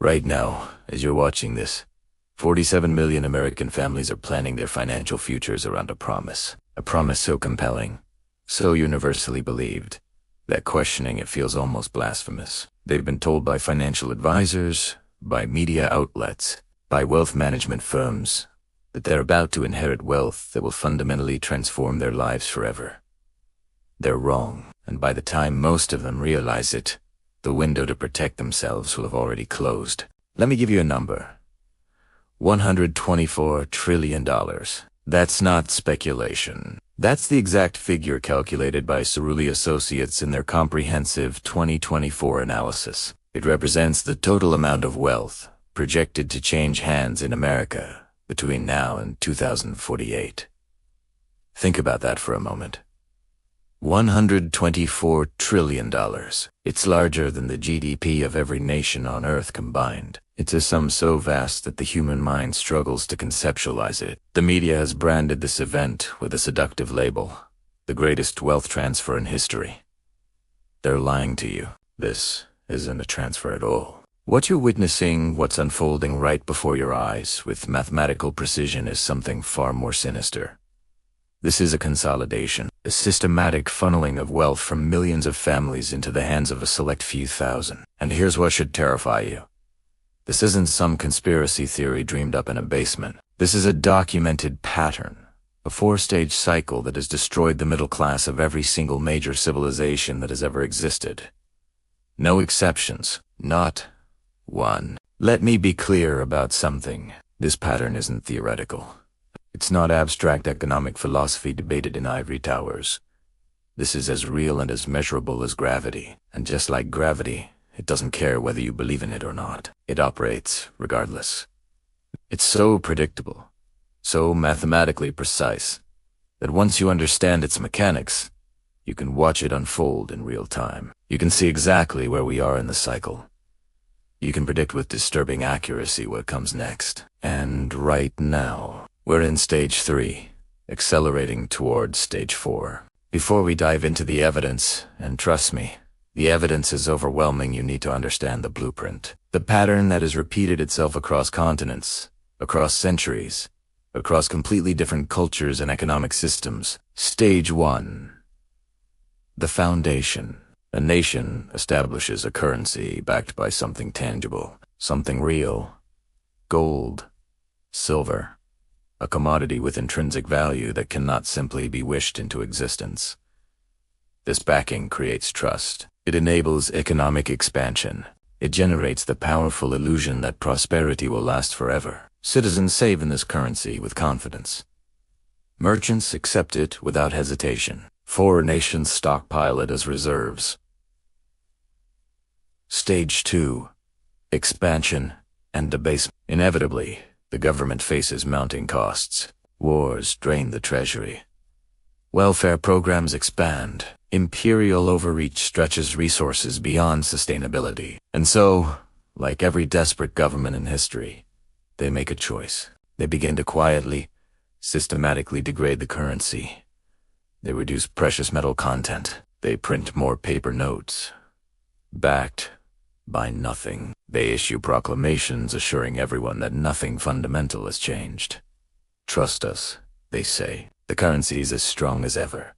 Right now, as you're watching this, 47 million American families are planning their financial futures around a promise. A promise so compelling, so universally believed, that questioning it feels almost blasphemous. They've been told by financial advisors, by media outlets, by wealth management firms, that they're about to inherit wealth that will fundamentally transform their lives forever. They're wrong, and by the time most of them realize it, the window to protect themselves will have already closed. Let me give you a number. $124 trillion. That's not speculation. That's the exact figure calculated by Cerulli Associates in their comprehensive 2024 analysis. It represents the total amount of wealth projected to change hands in America between now and 2048. Think about that for a moment. $124 trillion. It's larger than the GDP of every nation on Earth combined. It's a sum so vast that the human mind struggles to conceptualize it. The media has branded this event with a seductive label, the greatest wealth transfer in history. They're lying to you. This isn't a transfer at all. What you're witnessing, what's unfolding right before your eyes with mathematical precision, is something far more sinister. This is a consolidation, a systematic funneling of wealth from millions of families into the hands of a select few thousand. And here's what should terrify you. This isn't some conspiracy theory dreamed up in a basement. This is a documented pattern, a four-stage cycle that has destroyed the middle class of every single major civilization that has ever existed. No exceptions, not one. Let me be clear about something. This pattern isn't theoretical. It's not abstract economic philosophy debated in ivory towers. This is as real and as measurable as gravity. And just like gravity, it doesn't care whether you believe in it or not. It operates regardless. It's so predictable, so mathematically precise, that once you understand its mechanics, you can watch it unfold in real time. You can see exactly where we are in the cycle. You can predict with disturbing accuracy what comes next. And right now, we're in stage 3, accelerating towards stage 4. Before we dive into the evidence, and trust me, the evidence is overwhelming, you need to understand the blueprint. The pattern that has repeated itself across continents, across centuries, across completely different cultures and economic systems. Stage 1. The foundation. A nation establishes a currency backed by something tangible, something real. Gold, silver, a commodity with intrinsic value that cannot simply be wished into existence. This backing creates trust. It enables economic expansion. It generates the powerful illusion that prosperity will last forever. Citizens save in this currency with confidence. Merchants accept it without hesitation. Foreign nations stockpile it as reserves. Stage 2. Expansion and debasement. Inevitably, the government faces mounting costs. Wars drain the treasury. Welfare programs expand. Imperial overreach stretches resources beyond sustainability. And so, like every desperate government in history, they make a choice. They begin to quietly, systematically degrade the currency. They reduce precious metal content. They print more paper notes, backed by nothing. They issue proclamations assuring everyone that nothing fundamental has changed. Trust us, they say. The currency is as strong as ever.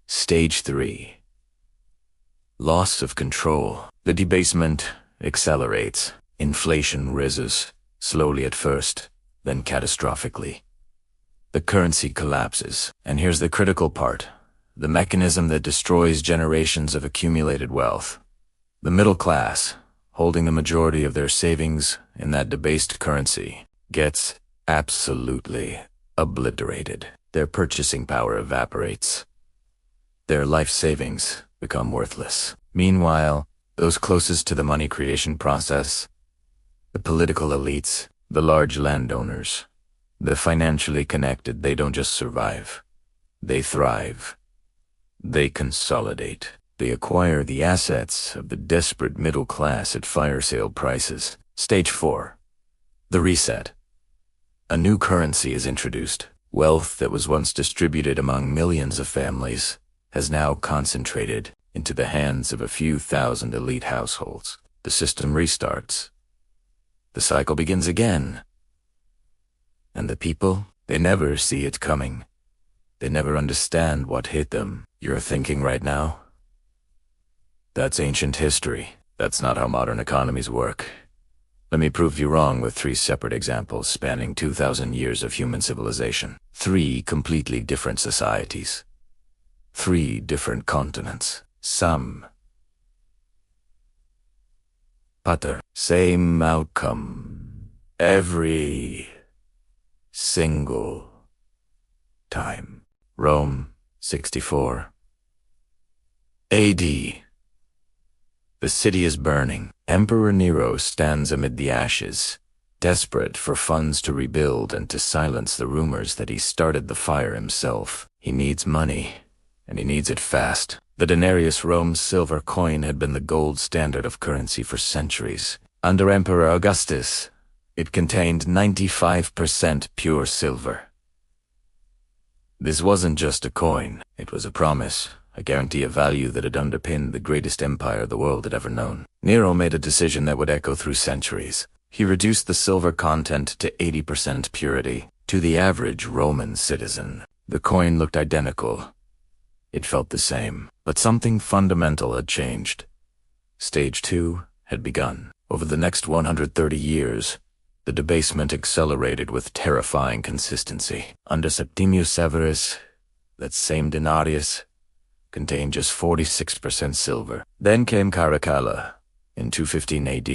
Stage 3. Loss of control. The debasement accelerates. Inflation rises, slowly at first, then catastrophically. The currency collapses. And here's the critical part. The mechanism that destroys generations of accumulated wealth. The middle class, holding the majority of their savings in that debased currency, gets absolutely obliterated. Their purchasing power evaporates. Their life savings become worthless. Meanwhile, those closest to the money creation process, the political elites, the large landowners, the financially connected, they don't just survive. They thrive. They consolidate. They acquire the assets of the desperate middle class at fire sale prices. Stage 4. The reset. A new currency is introduced. Wealth that was once distributed among millions of families has now concentrated into the hands of a few thousand elite households. the system restarts. The cycle begins again. And the people, they never see it coming. They never understand what hit them. You're thinking right now? That's ancient history. That's not how modern economies work. Let me prove you wrong with 3 separate examples spanning 2,000 years of human civilization. 3 completely different societies. 3 different continents. Some pattern. Same outcome. Every single time. Rome, 64 AD. The city is burning. Emperor Nero stands amid the ashes, desperate for funds to rebuild and to silence the rumors that he started the fire himself. He needs money, and he needs it fast. The denarius, Rome's silver coin, had been the gold standard of currency for centuries. Under Emperor Augustus, it contained 95% pure silver. This wasn't just a coin, it was a promise. A guarantee of value that had underpinned the greatest empire the world had ever known. Nero made a decision that would echo through centuries. He reduced the silver content to 80% purity. To the average Roman citizen, the coin looked identical. It felt the same, but something fundamental had changed. Stage 2 had begun. Over the next 130 years, the debasement accelerated with terrifying consistency. Under Septimius Severus, that same denarius contained just 46% silver. Then came Caracalla in 215 AD.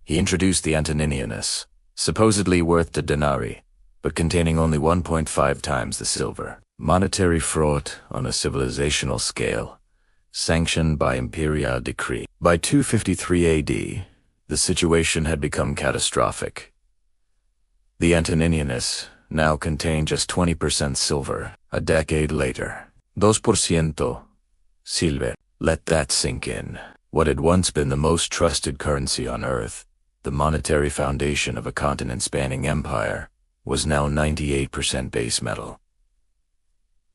He introduced the antoninianus, supposedly worth a denarii, but containing only 1.5 times the silver. Monetary fraud on a civilizational scale, sanctioned by imperial decree. By 253 AD, the situation had become catastrophic. The antoninianus now contained just 20% silver. A decade later, 2% silver. Let that sink in. What had once been the most trusted currency on Earth, the monetary foundation of a continent-spanning empire, was now 98% base metal.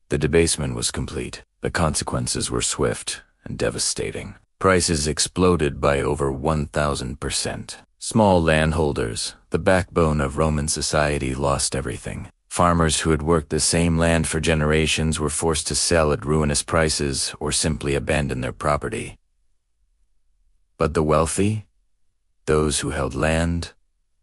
The debasement was complete. The consequences were swift and devastating. Prices exploded by over 1,000%. Small landholders, the backbone of Roman society, lost everything. Farmers who had worked the same land for generations were forced to sell at ruinous prices or simply abandon their property. But the wealthy, those who held land,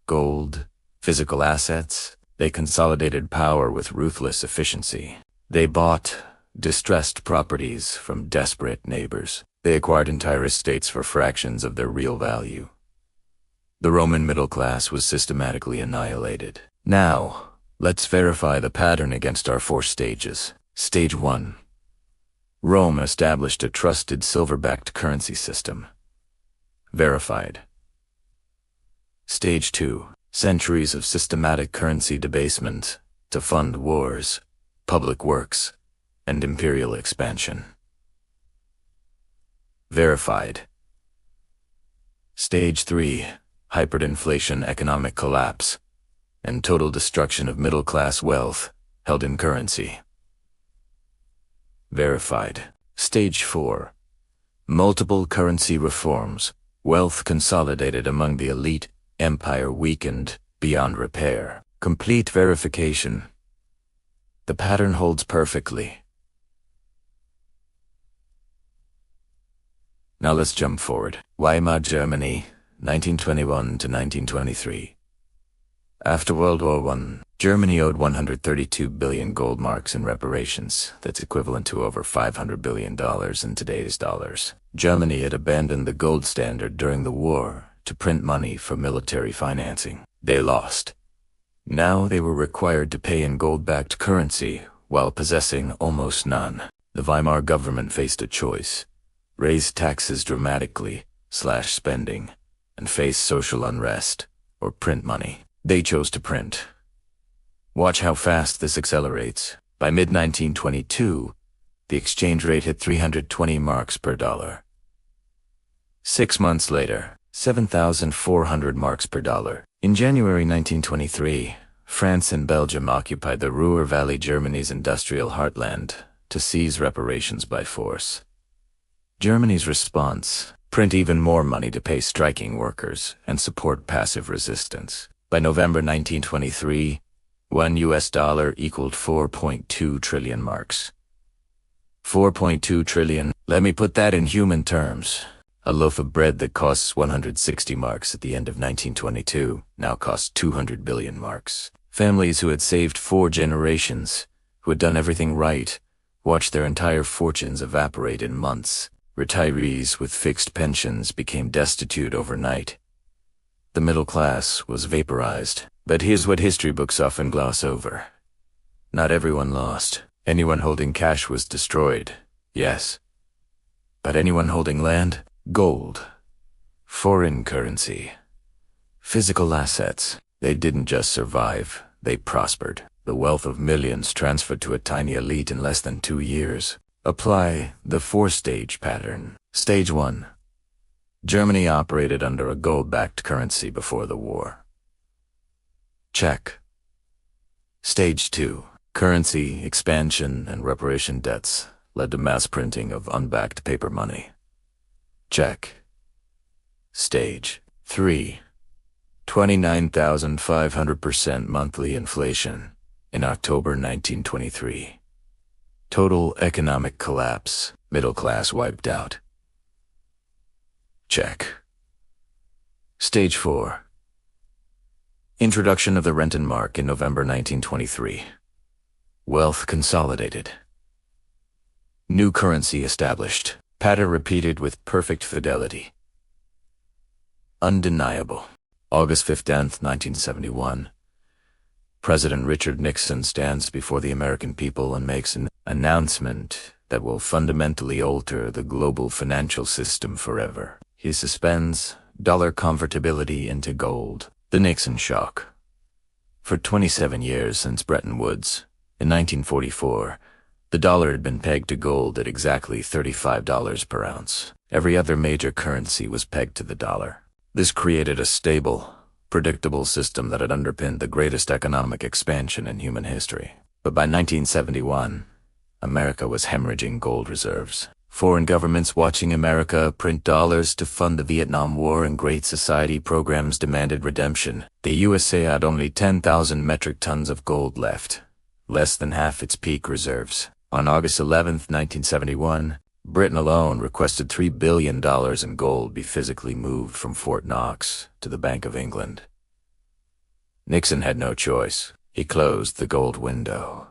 gold, physical assets, they consolidated power with ruthless efficiency. They bought distressed properties from desperate neighbors. They acquired entire estates for fractions of their real value. The Roman middle class was systematically annihilated. Now, let's verify the pattern against our 4 stages. Stage 1. Rome established a trusted silver-backed currency system. Verified. Stage 2. Centuries of systematic currency debasement to fund wars, public works, and imperial expansion. Verified. Stage 3. Hyperinflation, economic collapse, and total destruction of middle-class wealth held in currency. Verified. Stage 4. Multiple currency reforms, wealth consolidated among the elite, empire weakened beyond repair. Complete verification. The pattern holds perfectly. Now let's jump forward. Weimar Germany, 1921 to 1923. After World War I, Germany owed 132 billion gold marks in reparations. That's equivalent to over $500 billion in today's dollars. Germany had abandoned the gold standard during the war to print money for military financing. They lost. Now they were required to pay in gold-backed currency while possessing almost none. The Weimar government faced a choice: raise taxes dramatically, slash spending, and face social unrest, or print money. They chose to print. Watch how fast this accelerates. By mid-1922, the exchange rate hit 320 marks per dollar. 6 months later, 7,400 marks per dollar. In January 1923, France and Belgium occupied the Ruhr Valley, Germany's industrial heartland, to seize reparations by force. Germany's response: Print even more money to pay striking workers and support passive resistance. By November 1923, $1 equaled 4.2 trillion marks. 4.2 trillion. Let me put that in human terms. A loaf of bread that costs 160 marks at the end of 1922 now costs 200 billion marks. Families who had saved 4 generations, who had done everything right, watched their entire fortunes evaporate in months. Retirees with fixed pensions became destitute overnight. The middle class was vaporized. But here's what history books often gloss over. Not everyone lost. Anyone holding cash was destroyed, yes. But anyone holding land, gold, foreign currency, physical assets, they didn't just survive, they prospered. The wealth of millions transferred to a tiny elite in less than 2 years. Apply the 4-stage pattern. Stage 1. Germany operated under a gold-backed currency before the war. Check. Stage 2. Currency expansion and reparation debts led to mass printing of unbacked paper money. Check. Stage 3. 29,500% monthly inflation in October 1923. Total economic collapse, middle class wiped out. Check. Stage 4. Introduction of the Rentenmark in November 1923. Wealth consolidated. New currency established. Pattern repeated with perfect fidelity. Undeniable. August 15th, 1971. President Richard Nixon stands before the American people and makes an announcement that will fundamentally alter the global financial system forever. He suspends dollar convertibility into gold. The Nixon shock. For 27 years since Bretton Woods, in 1944, the dollar had been pegged to gold at exactly $35 per ounce. Every other major currency was pegged to the dollar. This created a stable, predictable system that had underpinned the greatest economic expansion in human history. But by 1971, America was hemorrhaging gold reserves. Foreign governments watching America print dollars to fund the Vietnam War and Great Society programs demanded redemption. The USA had only 10,000 metric tons of gold left, less than half its peak reserves. On August 11, 1971, Britain alone requested $3 billion in gold be physically moved from Fort Knox to the Bank of England. Nixon had no choice. He closed the gold window.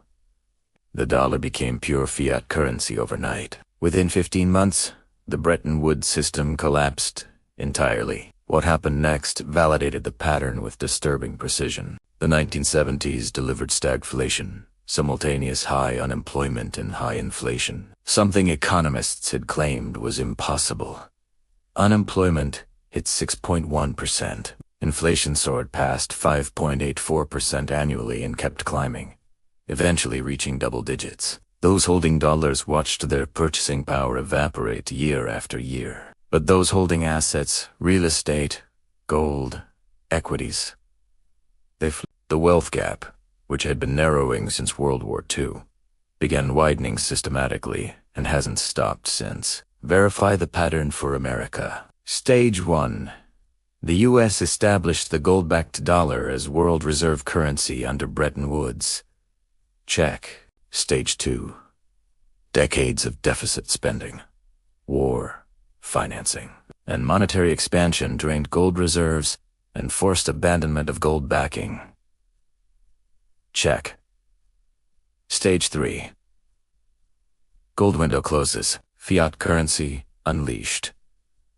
The dollar became pure fiat currency overnight. Within 15 months, the Bretton Woods system collapsed entirely. What happened next validated the pattern with disturbing precision. The 1970s delivered stagflation, simultaneous high unemployment and high inflation, something economists had claimed was impossible. Unemployment hit 6.1%. Inflation soared past 5.84% annually and kept climbing, eventually reaching double digits. Those holding dollars watched their purchasing power evaporate year after year. But those holding assets, real estate, gold, equities, the wealth gap, which had been narrowing since World War II, began widening systematically and hasn't stopped since. Verify the pattern for America. Stage 1. The U.S. established the gold-backed dollar as world reserve currency under Bretton Woods. Check. Stage 2. Decades of deficit spending, war, financing, and monetary expansion drained gold reserves and forced abandonment of gold backing. Check. Stage 3. Gold window closes. Fiat currency unleashed.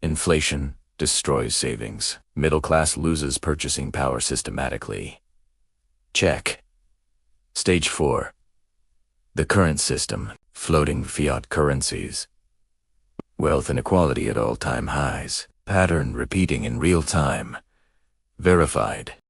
Inflation destroys savings. Middle class loses purchasing power systematically. Check. Stage 4. The current system, floating fiat currencies. Wealth inequality at all-time highs. Pattern repeating in real time. Verified.